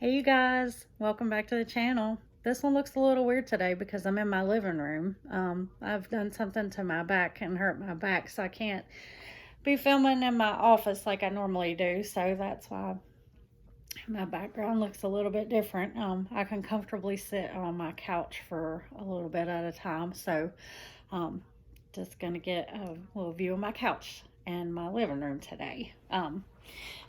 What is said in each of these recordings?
Hey you guys, welcome back to the channel. This one looks a little weird today because I'm in my living room. I've done something to my back and hurt my back, so I can't be filming in my office like I normally do. So that's why my background looks a little bit different. I can comfortably sit on my couch for a little bit at a time. So um, just gonna get a little view of my couch and my living room today.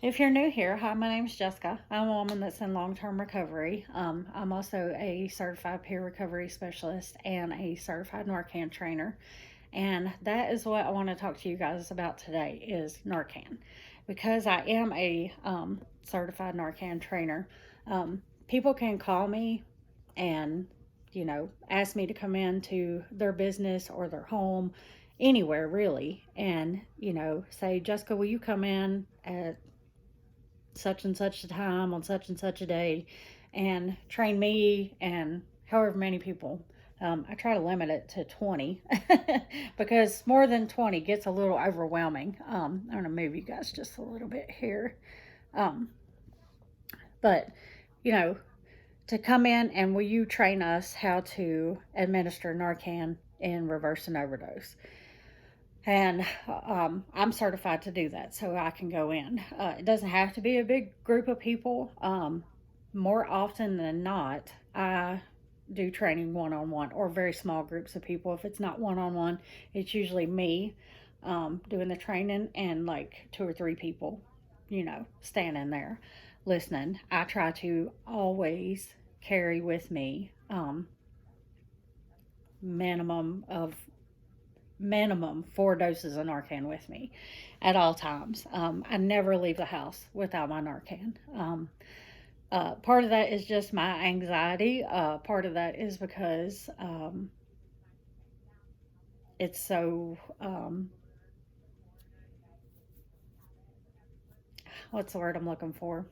If you're new here, hi, my name's Jessica. I'm a woman that's in long-term recovery. I'm also a certified peer recovery specialist and a certified NARCAN trainer. And that is what I want to talk to you guys about today is NARCAN. Because I am a certified NARCAN trainer, people can call me and, ask me to come into their business or their home, anywhere really, and, say, Jessica, will you come in at such and such a time on such and such a day and train me and however many people. I try to limit it to 20 because more than 20 gets a little overwhelming. I'm going to move you guys just a little bit here. Um, but, you know, to come in and will you train us how to administer Narcan in reverse an overdose? And I'm certified to do that, so I can go in. It doesn't have to be a big group of people. More often than not, I do training one-on-one or very small groups of people. If it's not one-on-one, it's usually me doing the training and like 2 or 3 people, standing there listening. I try to always carry with me minimum of minimum 4 doses of Narcan with me at all times. I never leave the house without my Narcan. Part of that is just my anxiety. Part of that is because it's so, what's the word I'm looking for?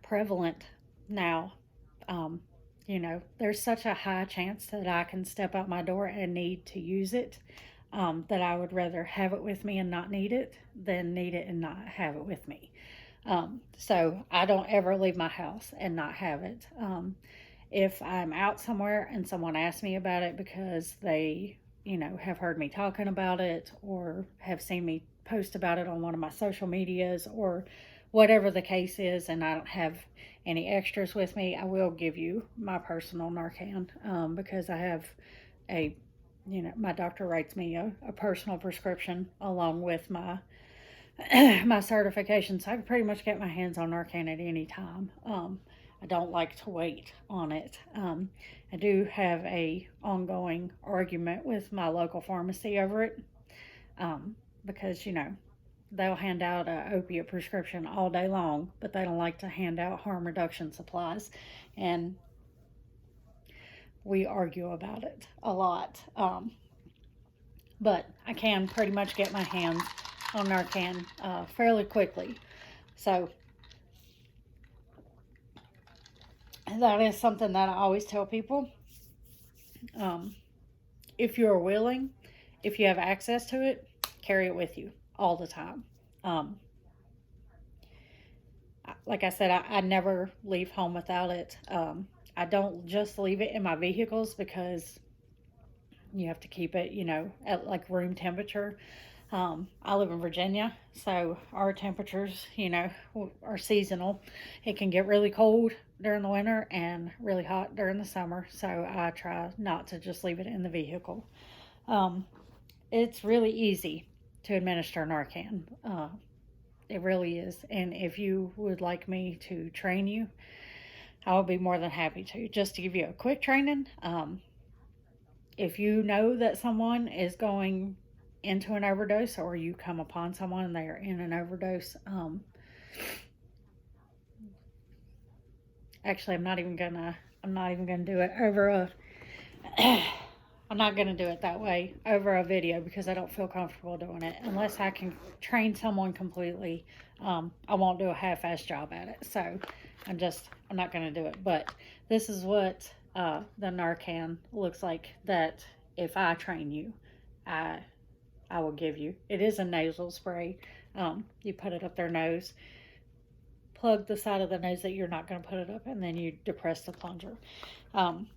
Prevalent now. Um, there's such a high chance that I can step out my door and need to use it, that I would rather have it with me and not need it than need it and not have it with me. So I don't ever leave my house and not have it. If I'm out somewhere and someone asks me about it because they, have heard me talking about it or have seen me post about it on one of my social medias or whatever the case is, and I don't have any extras with me, I will give you my personal Narcan because I have a, my doctor writes me a personal prescription along with my my certification, so I can pretty much get my hands on Narcan at any time. I don't like to wait on it. I do have a ongoing argument with my local pharmacy over it because they'll hand out an opiate prescription all day long, but they don't like to hand out harm reduction supplies, and we argue about it a lot. But I can pretty much get my hands on Narcan fairly quickly. So that is something that I always tell people. If you're willing, if you have access to it, carry it with you all the time. Like I said, I never leave home without it. I don't just leave it in my vehicles because you have to keep it, at like room temperature. I live in Virginia, so our temperatures, are seasonal. It can get really cold during the winter and really hot during the summer, so I try not to just leave it in the vehicle. It's really easy to administer Narcan. It really is, and if you would like me to train you, I will be more than happy to. Just to give you a quick training, if you know that someone is going into an overdose or you come upon someone and they are in an overdose, actually I'm not even gonna do it over a I'm not gonna do it that way over a video because I don't feel comfortable doing it unless I can train someone completely. I won't do a half-assed job at it, so I'm not gonna do it. But this is what the Narcan looks like that if I train you, I will give you. It is a nasal spray. You put it up their nose. plug the side of the nose that you're not going to put it up, and then you depress the plunger. Um,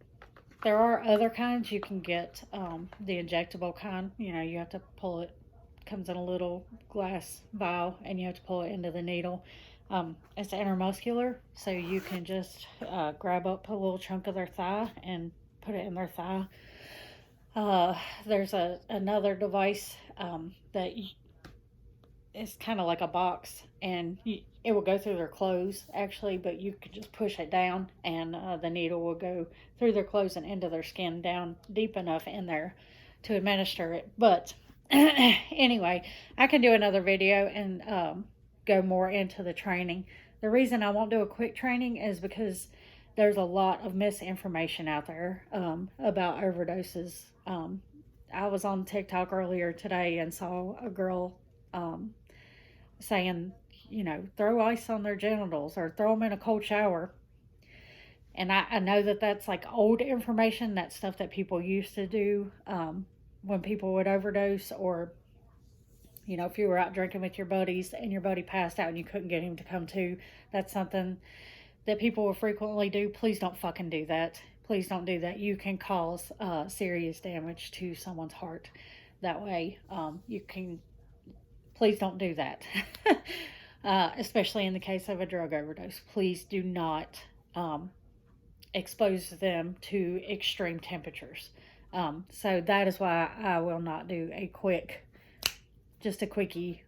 there are other kinds. You can get the injectable kind. You know, you have to pull it. Comes in a little glass vial, and you have to pull it into the needle. It's intermuscular, so you can just grab up a little chunk of their thigh and put it in their thigh. There's another device that is kind of like a box, and it will go through their clothes actually, but you could just push it down, and the needle will go through their clothes and into their skin down deep enough in there to administer it. But anyway, I can do another video and go more into the training. The reason I won't do a quick training is because there's a lot of misinformation out there about overdoses. I was on TikTok earlier today and saw a girl saying, you know, throw ice on their genitals or throw them in a cold shower. And I know that that's like old information. That's stuff that people used to do when people would overdose, or, you know, if you were out drinking with your buddies and your buddy passed out and you couldn't get him to come to. That's something that people will frequently do. Please don't fucking do that. Please don't do that. You can cause serious damage to someone's heart that way. You can, please don't do that. Especially in the case of a drug overdose. Please do not expose them to extreme temperatures. So that is why I will not do a just a quickie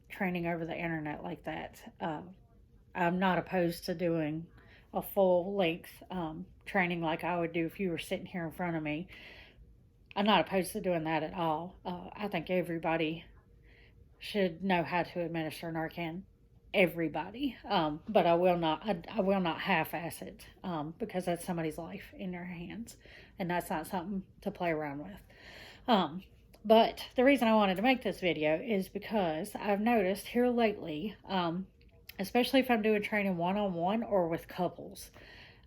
training over the internet like that. I'm not opposed to doing a full length training like I would do if you were sitting here in front of me. I'm not opposed to doing that at all. I think everybody should know how to administer Narcan. Everybody, but I will not. I will not half-ass it because that's somebody's life in your hands, and that's not something to play around with. But the reason I wanted to make this video is because I've noticed here lately, especially if I'm doing training one-on-one or with couples,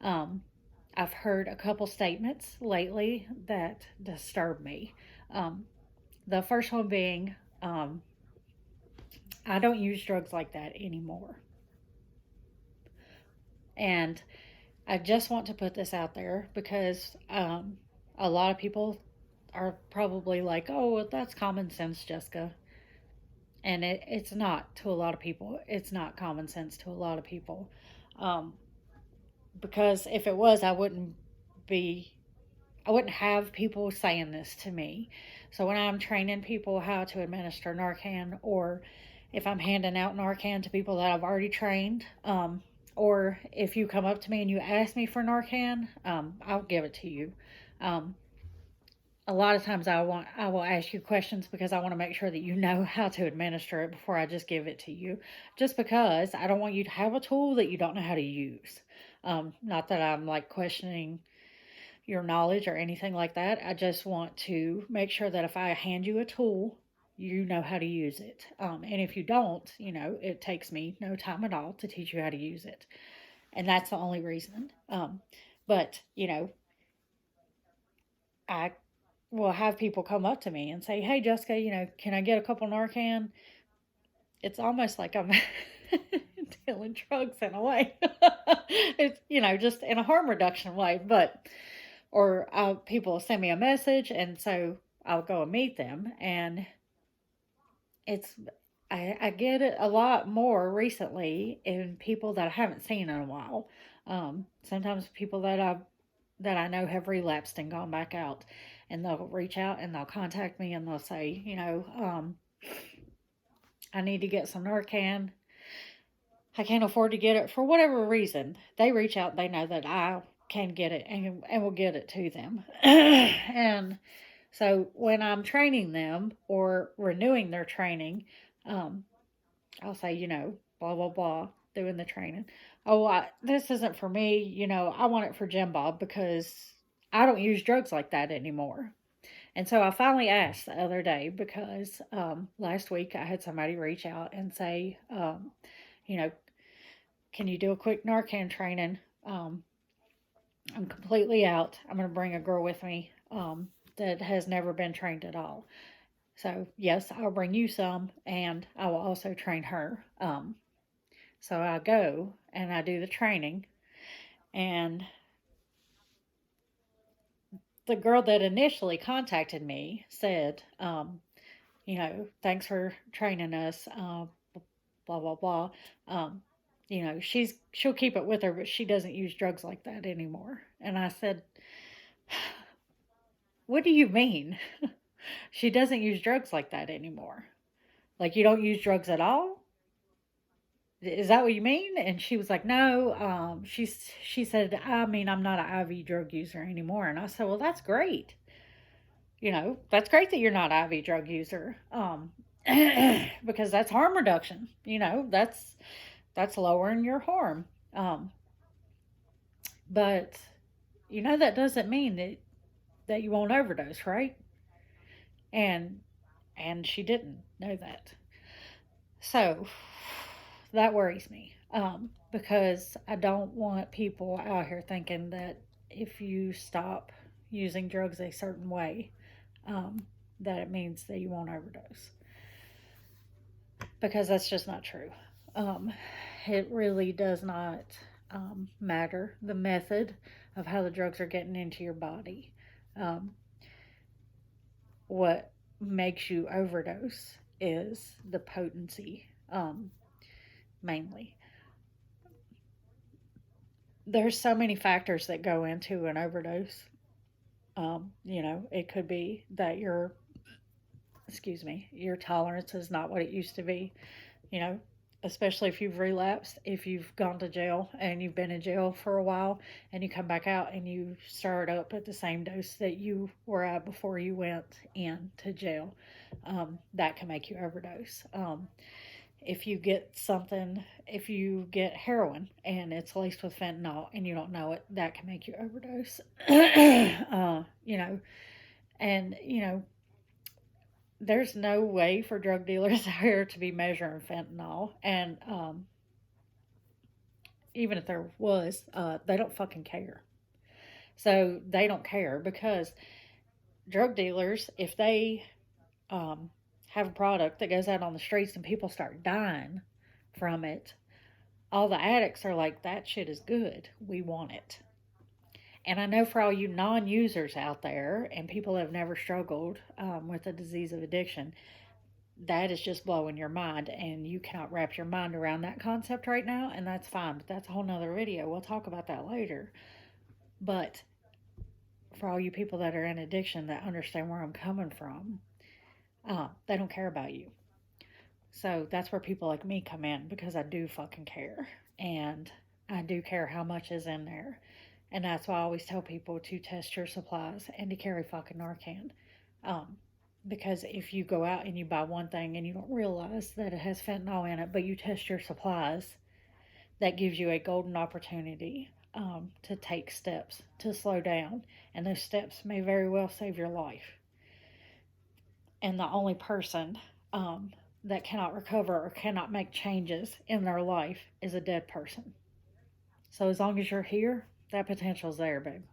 I've heard a couple statements lately that disturb me. The first one being, I don't use drugs like that anymore. And I just want to put this out there because a lot of people are probably like, oh, well, that's common sense, Jessica. And it's not to a lot of people. It's not common sense to a lot of people. Because if it was, I wouldn't have people saying this to me. So when I'm training people how to administer Narcan, or if I'm handing out Narcan to people that I've already trained, or if you come up to me and you ask me for Narcan, I'll give it to you. A lot of times I will ask you questions because I want to make sure that you know how to administer it before I just give it to you. Just because I don't want you to have a tool that you don't know how to use. Not that I'm like questioning your knowledge or anything like that. I just want to make sure that if I hand you a tool, you know how to use it. And if you don't, you know, it takes me no time at all to teach you how to use it. And that's the only reason. But, you know, I will have people come up to me and say, hey, Jessica, you know, can I get a couple Narcan? It's almost like I'm dealing drugs in a way. It's, you know, just in a harm reduction way. But, or people send me a message, and so I'll go and meet them. And I get it a lot more recently in people that I haven't seen in a while. Sometimes people that I know have relapsed and gone back out, and they'll reach out and they'll contact me and they'll say, you know, I need to get some Narcan. I can't afford to get it for whatever reason. They reach out, they know that I can get it and will get it to them. And so when I'm training them or renewing their training, I'll say, you know, blah, blah, blah, doing the training. Oh, this isn't for me. You know, I want it for Jim Bob because I don't use drugs like that anymore. And so I finally asked the other day because last week I had somebody reach out and say, you know, can you do a quick Narcan training? I'm completely out. I'm going to bring a girl with me that has never been trained at all. So, yes, I'll bring you some, and I will also train her. So I go and I do the training, and the girl that initially contacted me said, thanks for training us, blah blah blah. Um, she'll keep it with her, but she doesn't use drugs like that anymore. And I said, what do you mean? She doesn't use drugs like that anymore. Like, you don't use drugs at all? Is that what you mean? And she was like, no. She said, I mean, I'm not an IV drug user anymore. And I said, well, that's great. That's great that you're not an IV drug user. Because that's harm reduction. That's lowering your harm. Um, but that doesn't mean that you won't overdose, right? And she didn't know that. So that worries me, because I don't want people out here thinking that if you stop using drugs a certain way, um, that it means that you won't overdose, because that's just not true. Um, it really does not matter the method of how the drugs are getting into your body. Um, what makes you overdose is the potency, mainly. There's so many factors that go into an overdose. It could be that your tolerance is not what it used to be, you know, especially if you've relapsed, if you've gone to jail and you've been in jail for a while and you come back out and you start up at the same dose that you were at before you went into jail. That can make you overdose. If you get heroin and it's laced with fentanyl and you don't know it, that can make you overdose. And there's no way for drug dealers out here to be measuring fentanyl. And even if there was, they don't fucking care. So they don't care because drug dealers, if they have a product that goes out on the streets and people start dying from it, all the addicts are like, that shit is good. We want it. And I know for all you non users out there and people that have never struggled with the disease of addiction, that is just blowing your mind. And you cannot wrap your mind around that concept right now. And that's fine. But that's a whole nother video. We'll talk about that later. But for all you people that are in addiction that understand where I'm coming from, they don't care about you. So that's where people like me come in, because I do fucking care. And I do care how much is in there. And that's why I always tell people to test your supplies and to carry fucking NARCAN. Because if you go out and you buy one thing and you don't realize that it has fentanyl in it, but you test your supplies, that gives you a golden opportunity to take steps to slow down. And those steps may very well save your life. And the only person that cannot recover or cannot make changes in their life is a dead person. So as long as you're here, that potential's there, babe.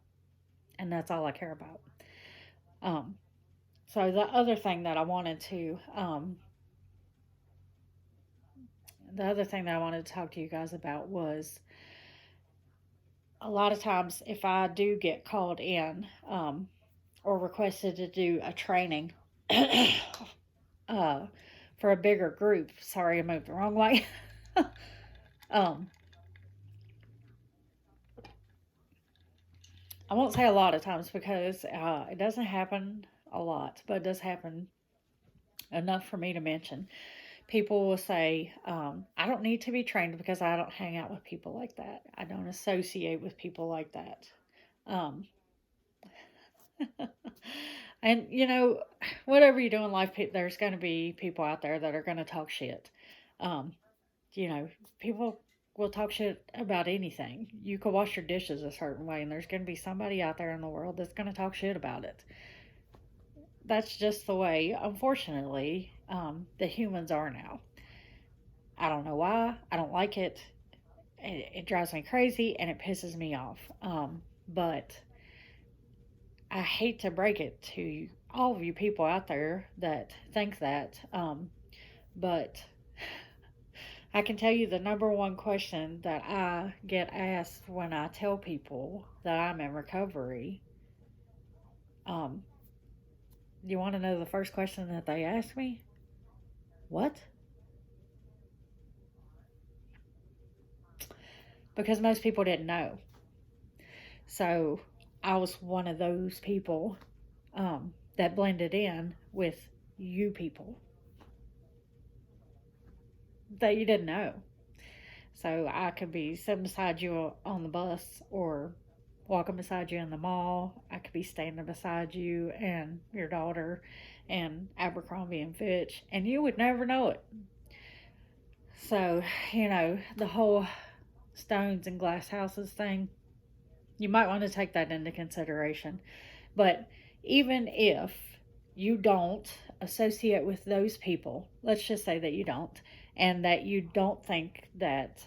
And that's all I care about. So the other thing that I wanted to talk to you guys about was, a lot of times if I do get called in or requested to do a training for a bigger group. Sorry, I moved the wrong way. um, I won't say a lot of times because it doesn't happen a lot, but it does happen enough for me to mention. People will say, I don't need to be trained because I don't hang out with people like that. I don't associate with people like that. Um, and, whatever you do in life, there's going to be people out there that are going to talk shit. Um, People will talk shit about anything. You could wash your dishes a certain way, and there's going to be somebody out there in the world that's going to talk shit about it. That's just the way, unfortunately, the humans are now. I don't know why. I don't like it. It drives me crazy and it pisses me off. But I hate to break it to all of you people out there that think that. But I can tell you the number one question that I get asked when I tell people that I'm in recovery. Um, you want to know the first question that they ask me? What? Because most people didn't know. So I was one of those people that blended in with you people that you didn't know. So I could be sitting beside you on the bus or walking beside you in the mall. I could be standing beside you and your daughter and Abercrombie and Fitch, and you would never know it. So, the whole stones and glass houses thing, you might want to take that into consideration. But even if you don't associate with those people, let's just say that you don't, and that you don't think that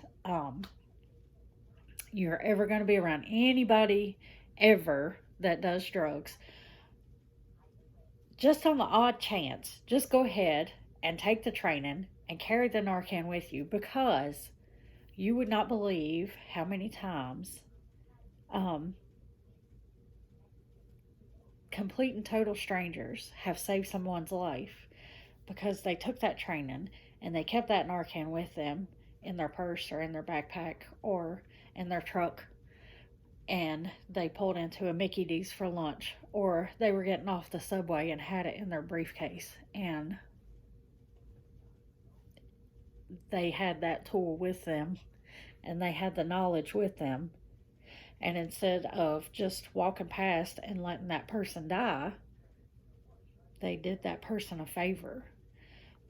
you're ever going to be around anybody ever that does drugs, just on the odd chance, just go ahead and take the training and carry the NARCAN with you, because you would not believe how many times um, complete and total strangers have saved someone's life because they took that training and they kept that NARCAN with them in their purse or in their backpack or in their truck, and they pulled into a Mickey D's for lunch, or they were getting off the subway and had it in their briefcase, and they had that tool with them and they had the knowledge with them. And instead of just walking past and letting that person die, they did that person a favor.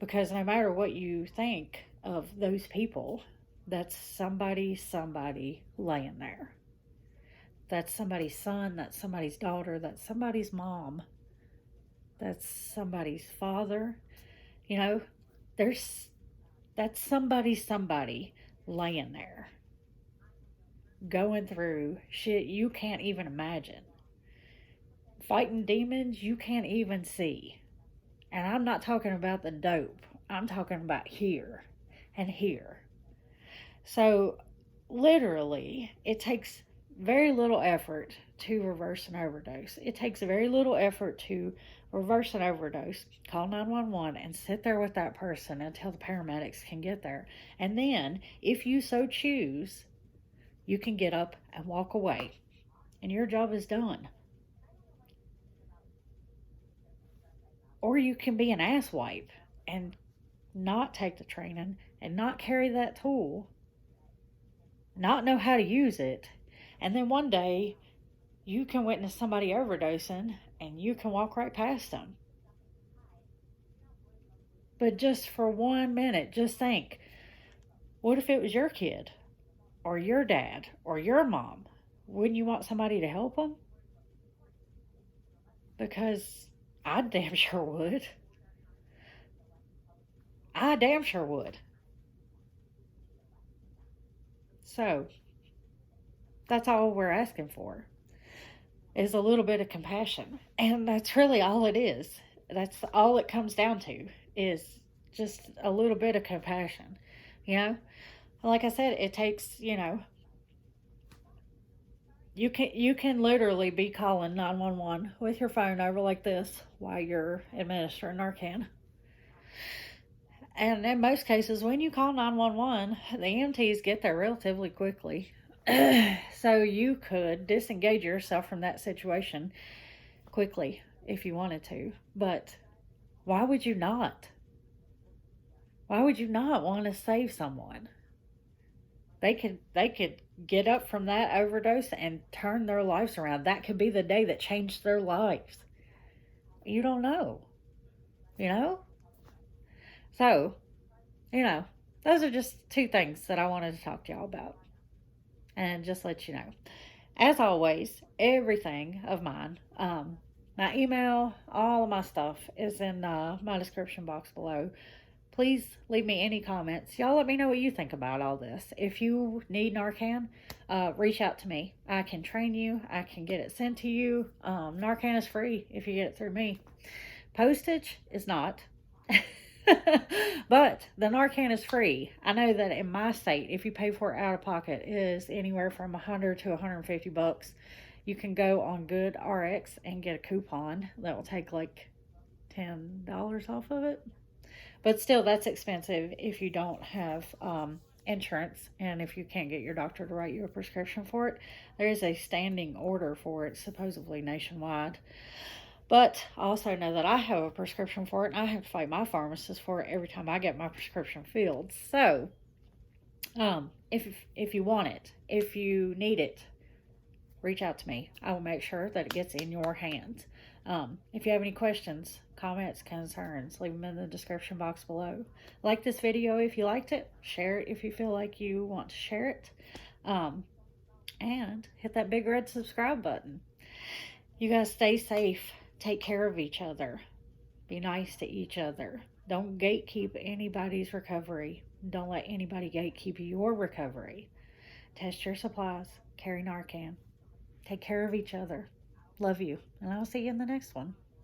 Because no matter what you think of those people, that's somebody laying there. That's somebody's son, that's somebody's daughter, that's somebody's mom, that's somebody's father. You know, that's somebody laying there, going through shit you can't even imagine, fighting demons you can't even see. And I'm not talking about the dope, I'm talking about here and here. So, literally, it takes very little effort to reverse an overdose. It takes very little effort to reverse an overdose. Call 911 and sit there with that person until the paramedics can get there. And then, if you so choose, you can get up and walk away, and your job is done. Or you can be an asswipe and not take the training and not carry that tool, not know how to use it, and then one day you can witness somebody overdosing and you can walk right past them. But just for 1 minute, just think, what if it was your kid or your dad or your mom? Wouldn't you want somebody to help them? Because I damn sure would. I damn sure would. So, that's all we're asking for, is a little bit of compassion. And that's really all it is. That's all it comes down to, is just a little bit of compassion. You know? Like I said, it takes, you can literally be calling 911 with your phone over like this while you're administering Narcan. And in most cases, when you call 911, the EMTs get there relatively quickly. So you could disengage yourself from that situation quickly if you wanted to. But why would you not? Why would you not want to save someone? They could get up from that overdose and turn their lives around. That could be the day that changed their lives. You don't know. You know? So, those are just two things that I wanted to talk to y'all about. And just let you know. As always, everything of mine, my email, all of my stuff is in my description box below. Please leave me any comments. Y'all let me know what you think about all this. If you need Narcan, reach out to me. I can train you. I can get it sent to you. Narcan is free if you get it through me. Postage is not. But the Narcan is free. I know that in my state, if you pay for it out of pocket, it is anywhere from 100 to 150 bucks. You can go on Good RX and get a coupon that will take like $10 off of it. But still, that's expensive if you don't have insurance and if you can't get your doctor to write you a prescription for it. There is a standing order for it, supposedly nationwide. But I also know that I have a prescription for it, and I have to fight my pharmacist for it every time I get my prescription filled. So, if you want it, if you need it, reach out to me. I will make sure that it gets in your hands. If you have any questions, comments, concerns, leave them in the description box below. Like this video if you liked it. Share it if you feel like you want to share it. And hit that big red subscribe button. You guys stay safe. Take care of each other. Be nice to each other. Don't gatekeep anybody's recovery. Don't let anybody gatekeep your recovery. Test your supplies. Carry Narcan. Take care of each other. Love you. And I'll see you in the next one.